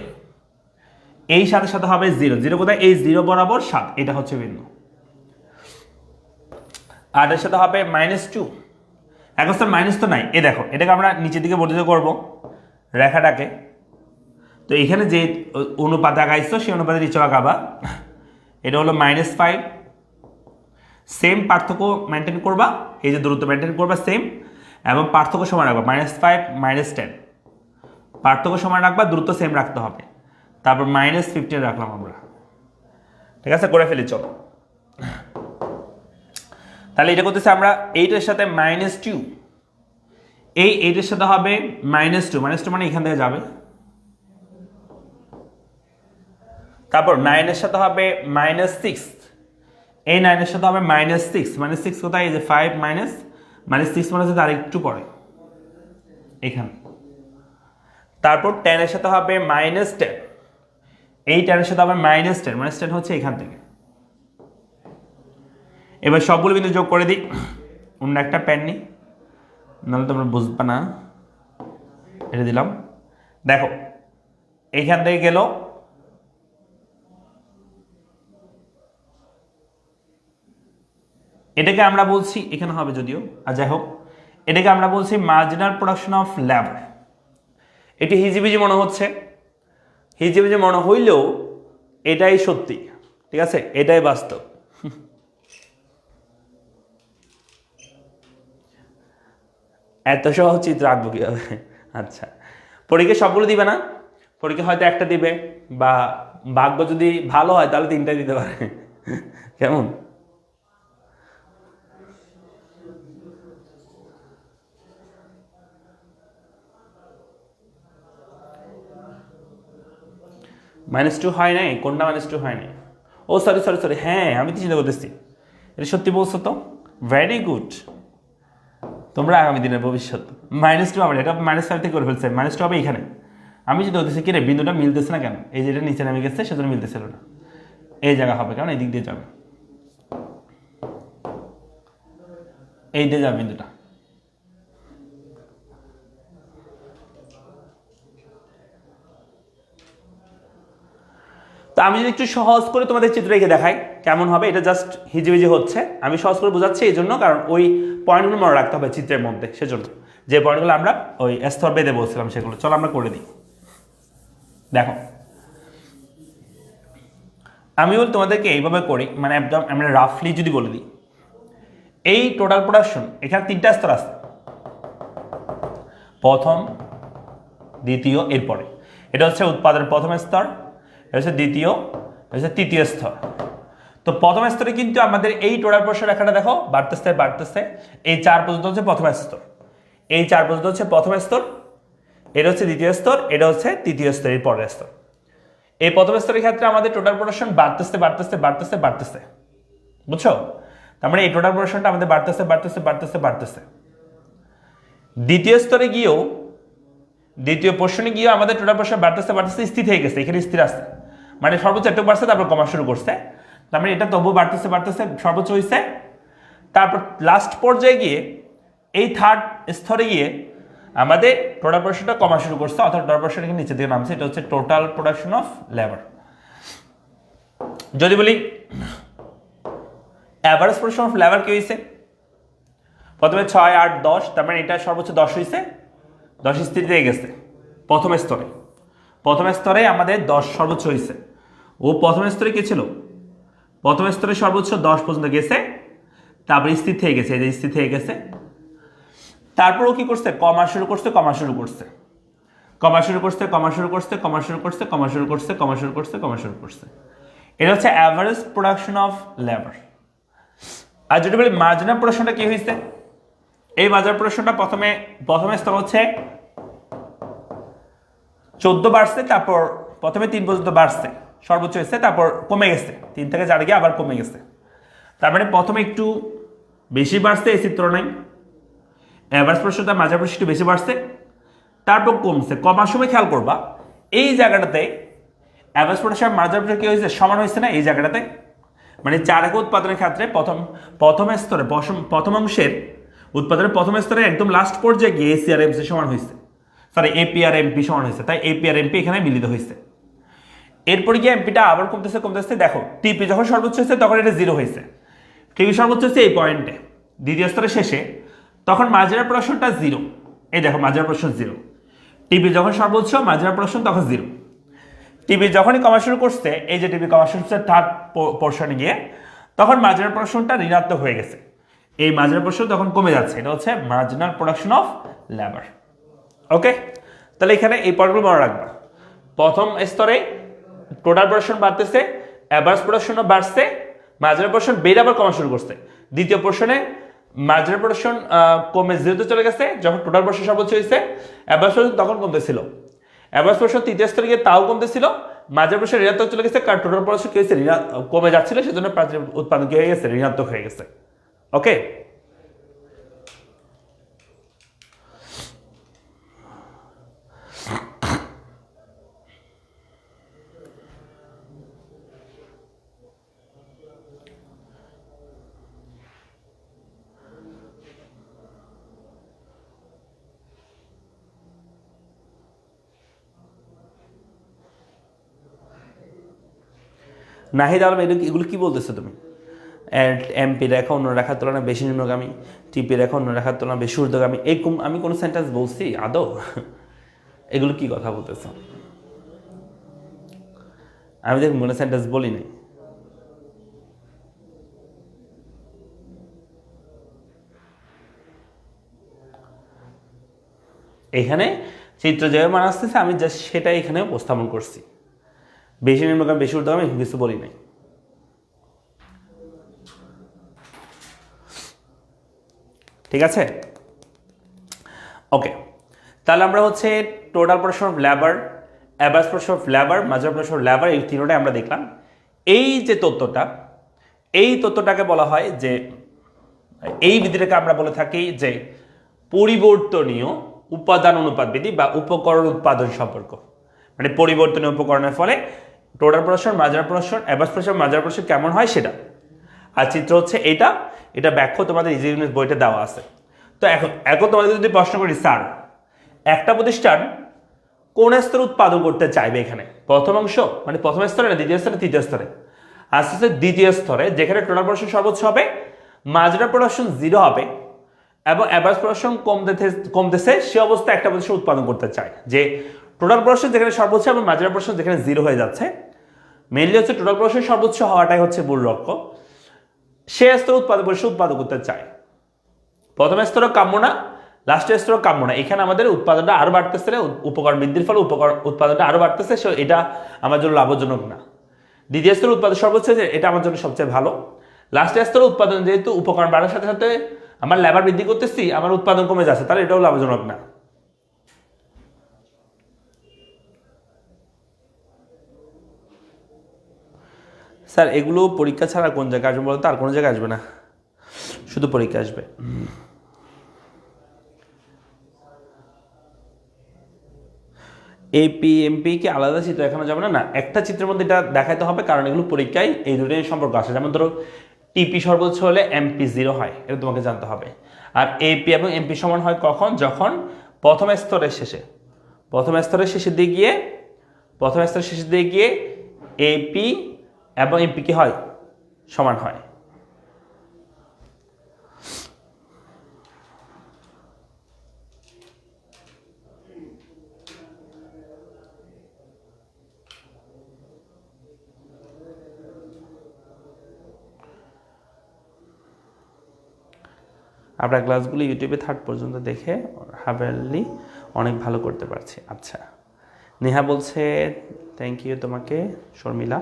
এই 7 এর সাথে হবে 0 কোথায়, এই 0 বরাবর 7, এটা হচ্ছে বিন্দু। 8 এর সাথে হবে -2, এখন স্যার মাইনাস তো নাই, এ দেখো এটাকে আমরা নিচের দিকে বর্ধিত করব রেখাটাকে। তো এখানে যে অনুপাত আঁকাইছো সেই অনুপাতে নিচে আঁকাবা, এটা হলো -5, সেম পার্থক্য মেনটেন করবা, এই যে দূরত্ব মেনটেন করবা সেম, এবং পার্থক্য সমান রাখবা, -5 -10, পার্থক্য সমান রাখবা, দূরত্ব সেম রাখতে হবে। তারপর -15 রাখলাম আমরা, ঠিক আছে, করে ফেলি চলো। তাহলে এটা করতেছে আমরা 8 এর সাথে -2, এই 8 এর সাথে হবে -2 মানে এখান থেকে যাবে। তারপর 9 এর সাথে হবে -6, এই 9 এর সাথে হবে -6 কোথায়, এই যে 5 -6 মানে হচ্ছে তার একটু পরে এখানে। তারপর 10 এর সাথে হবে -10, এই 10 এর সাথে হবে -10 হচ্ছে এখান থেকে। এবার সবগুলো বিন্দু যোগ করে দিই, অন্য একটা পেন নিই, নাহলে তোমরা বুঝবে না। এটা দিলাম, দেখো এইখান থেকে গেল, এটাকে আমরা বলছি, এখানে হবে যদিও, আর যাই হোক, এটাকে আমরা বলছি মার্জিনাল প্রোডাকশন অফ লেবার। এটি হিজিবিজি মনে হচ্ছে, হিজিবিজি মনে হইলেও এটাই সত্যি, ঠিক আছে, এটাই বাস্তব। এত সহজ চিত্র আঁকবো কিভাবে? আচ্ছা, পরীক্ষা সবগুলো দিবে না, পরীক্ষা হয়তো একটা দিবে, বা ভাগ্য যদি ভালো হয় তাহলে 3টাই দিতে পারে। কেমন? -2 হয় নাই, কোনটা -2 হয় নাই? ও সরি, হ্যাঁ আমি তো চিন্তা করতেছি, এটা সত্যি বলছো তো, ভেরি গুড। তোমরা আগামী দিনের ভবিষ্যৎ। -2 আবার এটা -5 থেকে করে ফেলছে, -2 হবে এখানে। আমি যদি বলতেছি কি রে বিন্দুটা মিলতেছে না কেন, এই যে এটা নিচে নামে গেছে সেজন্য মিলতেছিল না, এই জায়গা হবে কারণ এই দিক দিয়ে যাবে, এই দিয়ে যাবে বিন্দুটা। তো আমি যদি একটু সহজ করে তোমাদের চিত্র রেখে দেখাই কেমন হবে, এটা জাস্ট হিজিবিজি হচ্ছে, আমি সহজ করে বোঝাচ্ছি এই জন্য, কারণ ওই পয়েন্টগুলো মনে রাখতে হবে চিত্রের মধ্যে, সেজন্য যে পয়েন্টগুলো আমরা ওই স্তর বেঁধে বলছিলাম সেগুলো। চলো আমরা করে দিই। দেখো আমি বলি তোমাদেরকে এইভাবে করি, মানে একদম আমরা রাফলি যদি বলে দিই, এই টোটাল প্রোডাকশন এখানে 3টা স্তর আছে, প্রথম, দ্বিতীয়, এরপরে এটা হচ্ছে উৎপাদনের প্রথম স্তর, এটা হচ্ছে দ্বিতীয়, এটা হচ্ছে তৃতীয় স্তর। তো প্রথম স্তরে কিন্তু আমাদের এই টোটাল প্রসার রেখাটা দেখো বাড়তেছে, এই 4 পর্যন্ত হচ্ছে প্রথম স্তর, এই 4 পর্যন্ত হচ্ছে প্রথম স্তর, এটা হচ্ছে দ্বিতীয় স্তর, এটা হচ্ছে তৃতীয় স্তর, এর পরের স্তর। এই প্রথম স্তরের ক্ষেত্রে আমাদের টোটাল প্রোডাকশন বাড়তেছে বাড়তেছে বাড়তেছে বাড়তেছে, বুঝছো? তার মানে এই টোটাল প্রোডাকশনটা আমাদের বাড়তেছে বাড়তেছে বাড়তেছে বাড়তেছে। দ্বিতীয় স্তরে গিয়েও, দ্বিতীয় পোর্শনে গিয়েও আমাদের টোটাল প্রোডাকশন বাড়তেছে বাড়তেছে, স্থির হয়ে গেছে, এখানে স্থির আছে, মানে সর্বোচ্চ একটু বাড়ছে তারপর কমা শুরু করছে। তার মানে এটা তবুও বাড়তেছে বাড়তেছে সর্বোচ্চ হয়েছে। তারপর লাস্ট পর্যায়ে গিয়ে এই থার্ড স্তরে গিয়ে আমাদের টোটাল প্রোডাকশনটা কমা শুরু করছে, অর্থাৎ টোটাল প্রোডাকশন এখানে নিচের দিকে নামছে, এটা হচ্ছে টোটাল প্রোডাকশন অফ লেবার। যদি বলি অ্যাভারেজ প্রোডাকশন অফ লেবার কি হয়েছে, প্রথমে 6, 8, 10, তার মানে এটা সর্বোচ্চ 10 হয়েছে, 10 স্থির হয়ে গেছে প্রথম স্তরে। প্রথম স্তরে আমাদের 10 সর্বোচ্চ হয়েছে। ও প্রথম স্তরে কি ছিল, প্রথম স্তরে সর্বোচ্চ 10 পর্যন্ত গেছে, তারপরে স্থির হয়ে গেছে, এই যে স্থির হয়ে গেছে। তারপর ও কি করছে, কমা শুরু করছে, কমা শুরু করছে, কমা শুরু করছে, কমা শুরু করছে, কমা শুরু করছে, কমা শুরু করছে, কমা শুরু করছে, কমা শুরু করছে। এটা হচ্ছে অ্যাভারেজ প্রোডাকশন অফ লেবার। আর যদি বলি মার্জিনাল প্রোডাকশনটা কি হয়েছে, এই মার্জিনাল প্রোডাকশনটা প্রথমে স্তর হচ্ছে 14 বাড়ছে, তারপর প্রথমে 3 পর্যন্ত বাড়ছে সর্বোচ্চ হয়েছে, তারপর কমে গেছে 3 থেকে 4 গিয়ে আবার কমে গেছে। তার মানে প্রথমে একটু বেশি বাড়ছে এই তুলনায়, অ্যাভারেজ প্রোডাকশনটা মাঝার প্রোডাকশন একটু বেশি বাড়ছে, তারপর কমছে। কমার সময় খেয়াল করবা এই জায়গাটাতে অ্যাভারেজ প্রোডাকশন মার্জার প্রোডাকশন কি হয়েছে, সমান হয়েছে না এই জায়গাটাতে। মানে 4 একক উৎপাদনের ক্ষেত্রে প্রথম স্তরে প্রথম অংশের উৎপাদনের প্রথম স্তরে একদম লাস্ট পর্যায়ে গিয়ে এসিআরএমসি সমান হয়েছে, সরি এপিআরএমপি সমান হয়েছে, তাই এপিআরএমপি এখানে মিলিত হয়েছে। এরপরে গিয়ে এমপিটা আবার কমতেছে কমতেছে, দেখো টিপি যখন সর্বোচ্চ হয়েছে তখন এটা 0 হয়েছে, টিপি সর্বোচ্চ হচ্ছে এই পয়েন্টে দ্বিতীয় স্তরের শেষে, তখন মার্জিনাল প্রোডাকশনটা 0। এই দেখো মার্জিনাল প্রোডাকশন 0, টিপি যখন সর্বোচ্চ মার্জিনাল প্রোডাকশন তখন 0। টিপি যখনই কমা শুরু করছে, এই যে টিপি কমা শুরু করছে থার্ড পোর্শনে গিয়ে, তখন মার্জিনাল প্রোডাকশনটা ঋণাত্মক হয়ে গেছে, এই মার্জিনাল প্রোডাকশন তখন কমে যাচ্ছে। এটা হচ্ছে মার্জিনাল প্রোডাকশন অফ লেবার। ওকে, তাহলে এখানে এই পয়েন্টগুলো মনে রাখবা। প্রথম স্তরে টোটাল প্রোডাকশন বাড়তেছে, অ্যাভারেজ প্রোডাকশনও বাড়ছে, মার্জিনাল প্রোডাকশন বেড়ে আবার কমা শুরু করছে। দ্বিতীয় পোর্শনে মার্জিনাল প্রোডাকশন কমে 0-তে চলে গেছে যখন টোটাল প্রোডাকশন সর্বোচ্চ হয়েছে, অ্যাভারেজ প্রোডাকশন তখন কমতেছিল, অ্যাভারেজ প্রোডাকশন তৃতীয় স্তরে গিয়ে তাও কমতেছিল, মার্জিনাল প্রোডাকশন ঋণাত্মক চলে গেছে, কারণ টোটাল প্রোডাকশন কি হয়েছে কমে যাচ্ছিল, সেজন্য উৎপাদন কি হয়ে গেছে, ঋণাত্মক হয়ে গেছে। ওকে, নাহিদ আলম এগুলো কি বলতেছো তুমি? এমপি রেখা অন্য রেখার তুলনায় বেশি নিম্নগামী, টিপি রেখা অন্য রেখার তুলনায় বেশি ঊর্ধ্বগামী, এরকম আমি কোনো সেন্টেন্স বলছি আদৌ? এগুলো কি কথা বলতেছো? আমি দেখুন কোনো সেন্টেন্স বলি নাই। এখানে চিত্র যেভাবে মান আসতেছে আমি জাস্ট সেটাই এখানে উপস্থাপন করছি, বেশি নিম্নগামী বেশি ঊর্ধ্বগামী কিছু বলি নাই। ঠিক আছে, ওকে। তাহলে আমরা হচ্ছে total production of labour, average production of labour, marginal production of labour, এই তিনটাই আমরা দেখলাম। এই যে তথ্যটা, এই তথ্যটাকে বলা হয় যে, এই বিধিটাকে আমরা বলে থাকি যে পরিবর্তনীয় উপাদান অনুপাত বিধি বা উপকরণ উৎপাদন সম্পর্ক। মানে পরিবর্তনীয় উপকরণের ফলে total production, marginal production, average production, marginal production কেমন হয় সেটা। আর চিত্র হচ্ছে এটা ব্যাখ্যা তোমাদের ইজি ইউনিট বইতে দেওয়া আছে। তো এখন তোমাদের যদি প্রশ্ন করি, স্যার একটা প্রতিষ্ঠান কোন স্তরে উৎপাদন করতে চাইবে, এখানে প্রথম অংশ মানে প্রথম স্তরে না দ্বিতীয় স্তরে, তৃতীয় স্তরে? আস্তে আস্তে দ্বিতীয় স্তরে, যেখানে টোটাল প্রোডাকশন সর্বোচ্চ হবে, মার্জিনাল প্রোডাকশন 0 হবে এবং অ্যাভারেজ প্রোডাকশন কমতেছে, সে অবস্থায় একটা প্রতিষ্ঠান উৎপাদন করতে চায় যে টোটাল প্রোডাকশন যেখানে সর্বোচ্চ এবং মার্জিনাল প্রোডাকশন যেখানে 0 হয়ে যাচ্ছে। মেইনলি হচ্ছে টোটাল প্রোডাকশন সর্বোচ্চ হওয়াটাই হচ্ছে মূল লক্ষ্য, সে স্তরে উৎপাদন করতে চায়। প্রথম স্তরও কাম্য না, লাস্টের স্তরও কাম্য না। এখানে আমাদের উৎপাদনটা আরো বাড়তেছে, উপকরণ বৃদ্ধির ফলে উৎপাদনটা আরো বাড়তেছে, এটা আমার জন্য লাভজনক না। দ্বিতীয় স্তরে উৎপাদন সর্বোচ্চ, এটা আমার জন্য সবচেয়ে ভালো। লাস্টের স্তরে উৎপাদন যেহেতু উপকরণ বাড়ার সাথে সাথে আমার লেবার বৃদ্ধি করতেছি, আমার উৎপাদন কমে যাচ্ছে, তাহলে এটাও লাভজনক না। স্যার এগুলো পরীক্ষা ছাড়া কোন জায়গায় আসবে বলতো? আর কোনো জায়গায় আসবে না, শুধু পরীক্ষা আসবে। এপি এমপি কি আলাদা চিত্র এখানে যাবে না? না, একটা চিত্রের মধ্যে এটা দেখাইতে হবে, কারণ এগুলো পরীক্ষায় এই দুটোর সম্পর্ক আসে। যেমন ধরো টিপি সর্বোচ্চ হলে এমপি 0 হয়, এটা তোমাকে জানতে হবে। আর এপি এবং এমপি সমান হয় কখন? যখন প্রথম স্তরের শেষে, প্রথম স্তরের শেষের দিকে গিয়ে, প্রথম স্তরের শেষের দিকে গিয়ে এপি এবং এমপি কি হয়? সমান হয়। আমরা ক্লাসগুলো ইউটিউবে 3rd পর্যন্ত দেখে হাবেলি অনেক ভালো করতে পারছি। আচ্ছা, নেহা বলছে থ্যাংক ইউ তোমাকে শর্মিলা।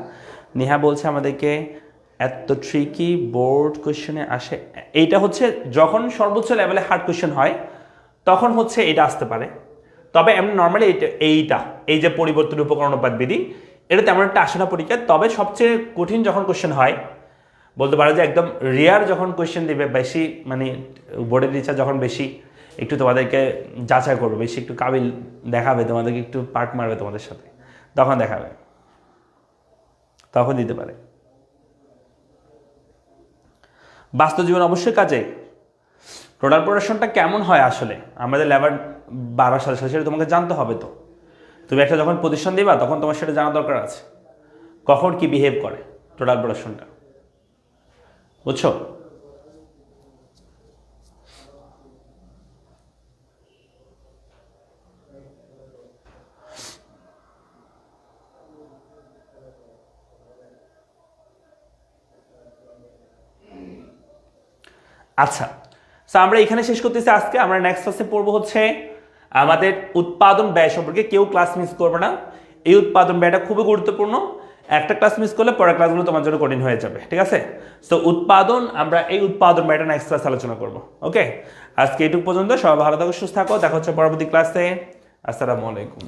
নেহা বলছে আমাদেরকে এত ট্রিকি বোর্ড কোয়েশ্চেনে আসে, এইটা হচ্ছে যখন সর্বোচ্চ লেভেলে হার্ড কোয়েশ্চেন হয় তখন হচ্ছে এটা আসতে পারে। তবে এমনি নর্মালি এইটা এই যে পরিবর্তন উপকরণ অনুপাত বিধি, এটা তেমন একটা আসে না পরীক্ষা। তবে সবচেয়ে কঠিন যখন কোয়েশ্চেন হয়, বলতে পারো যে একদম রেয়ার যখন কোয়েশ্চেন দিবে, বেশি মানে বোর্ডের টিচার যখন বেশি একটু তোমাদেরকে যাচাই করবে, বেশি একটু কাবিল দেখাবে, তোমাদেরকে একটু পার্ট মারবে তোমাদের সাথে, তখন দেখাবে, তখন দিতে পারে। বাস্তব জীবন অবশ্যই কাজে। টোটাল প্রোডাকশনটা কেমন হয় আসলে আমাদের লেবার 12 সালে সেটা তোমাকে জানতে হবে। তো তুমি একটা যখন প্রতিষ্ঠান দিবা তখন তোমার সেটা জানা দরকার আছে, কখন কি বিহেভ করে টোটাল প্রোডাকশনটা, বুঝছো? আচ্ছা, সো আমরা এখানে শেষ করতেছি আজকে। আমরা নেক্সট ক্লাসে পড়বো হচ্ছে আমাদের উৎপাদন ব্যয় সম্পর্কে। কেউ ক্লাস মিস করবে না, এই উৎপাদন ব্যয়টা খুবই গুরুত্বপূর্ণ। একটা ক্লাস মিস করলে পরের ক্লাসগুলো তোমার জন্য কঠিন হয়ে যাবে, ঠিক আছে? সো উৎপাদন, আমরা এই উৎপাদন ব্যয়টা নেক্সট ক্লাসে আলোচনা করবো। ওকে, আজকে এইটুকু পর্যন্ত। সবাই ভালো থাকো, সুস্থ থাকো, দেখা হচ্ছে পরবর্তী ক্লাসে। আসসালামু আলাইকুম।